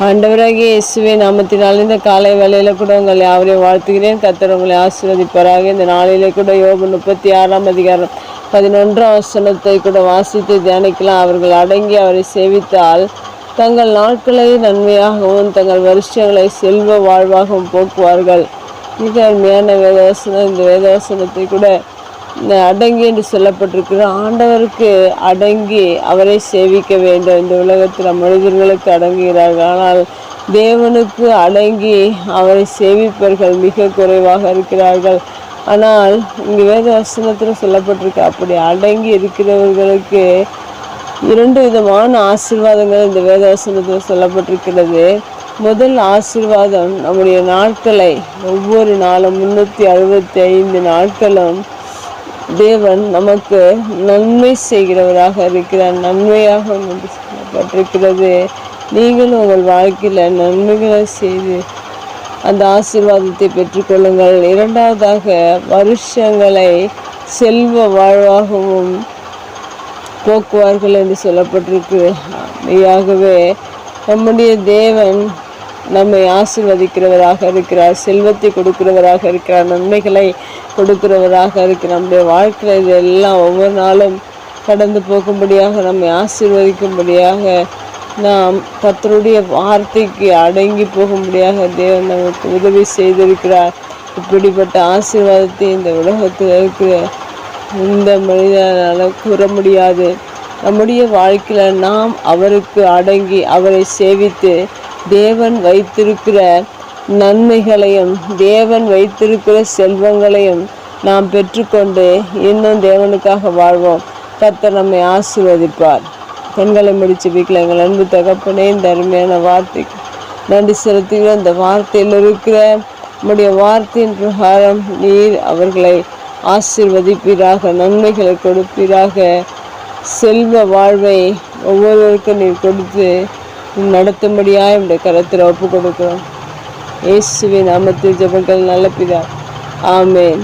ஆண்டவராகிய இயேசுவின் நாமத்தினால் இந்த காலை வேளையில கூட உங்களை யாவரையும் வாழ்த்துகிறேன். கர்த்தர் உங்களை ஆசீர்வதிப்பாராக. இந்த நாளிலே கூட யோபு 36 அதிகாரம் 11 கூட வாசித்து தியானிக்கலாம். அவர்கள் அடங்கி அவரை சேவித்தால் தங்கள் நாட்களை நன்மையாகவும் தங்கள் வருஷங்களை செல்வ வாழ்வாகவும் போக்குவார்கள். மிக அருமையான வேதவசனம். இந்த வேதவசனத்தை கூட அடங்கி என்று சொல்லப்பட்டிருக்கிற ஆண்டவருக்கு அடங்கி அவரை சேவிக்க வேண்டும். இந்த உலகத்தில் மனிதர்களுக்கு அடங்குகிறார்கள், ஆனால் தேவனுக்கு அடங்கி அவரை சேவிப்பவர்கள் மிக குறைவாக இருக்கிறார்கள். ஆனால் இங்கு வேத வசனத்தில் சொல்லப்பட்டிருக்கு, அப்படி அடங்கி இருக்கிறவர்களுக்கு 2 விதமான ஆசீர்வாதங்கள் இந்த வேத வசனத்தில் சொல்லப்பட்டிருக்கிறது. முதல் ஆசீர்வாதம், நம்முடைய நாட்களை ஒவ்வொரு நாளும் 365 நாட்களும் தேவன் நமக்கு நன்மை செய்கிறவராக இருக்கிறார். நன்மையாக என்று சொல்லப்பட்டிருக்கிறது. நீங்களும் உங்கள் வாழ்க்கையில் நன்மைகளை செய்து அந்த ஆசீர்வாதத்தை பெற்றுக்கொள்ளுங்கள். 2வதாக, வருஷங்களை செல்வ வாழ்வாகவும் போக்குவார்கள் என்று சொல்லப்பட்டிருக்கு. மெய்யாகவே நம்முடைய தேவன் நம்மை ஆசீர்வதிக்கிறவராக இருக்கிறார், செல்வத்தை கொடுக்கிறவராக இருக்கிறார், நன்மைகளை கொடுக்கிறவராக இருக்கிறார். நம்முடைய வாழ்க்கையில் இதெல்லாம் ஒவ்வொரு நாளும் கடந்து போகும்படியாக, நம்மை ஆசீர்வதிக்கும்படியாக, நாம் கர்த்தருடைய வார்த்தைக்கு அடங்கி போகும்படியாக தேவன் நமக்கு உதவி செய்திருக்கிறார். இப்படிப்பட்ட ஆசீர்வாதத்தை இந்த உலகத்தில் இருக்கிற இந்த மனிதனால் கூற முடியாது. நம்முடைய வாழ்க்கையில் நாம் அவருக்கு அடங்கி அவரை சேவித்து தேவன் வைத்திருக்கிற நன்மைகளையும் தேவன் வைத்திருக்கிற செல்வங்களையும் நாம் பெற்றுக்கொண்டு இன்னும் தேவனுக்காக வாழ்வோம். கர்த்தர் நம்மை ஆசீர்வதிப்பார். கண்களை முடிச்சு வீட்டில் எங்கள் அன்பு தகப்பனே, இந்த அருமையான வார்த்தைக்கு நன்றி செலுத்துகிறோம். இந்த வார்த்தையில் இருக்கிற நம்முடைய வார்த்தையின் பிரகாரம் நீர் அவர்களை ஆசீர்வதிப்பீராக, நன்மைகளை கொடுப்பீராக, செல்வ வாழ்வை ஒவ்வொருவருக்கும் நீர் கொடுத்து நடத்தும்படியாக இந்த கரத்தில் ஒப்பு கொடுக்கிறோம். இயேசுவின் நாமத்தில் ஜெபங்கள் நல்ல பிதா. ஆமென்.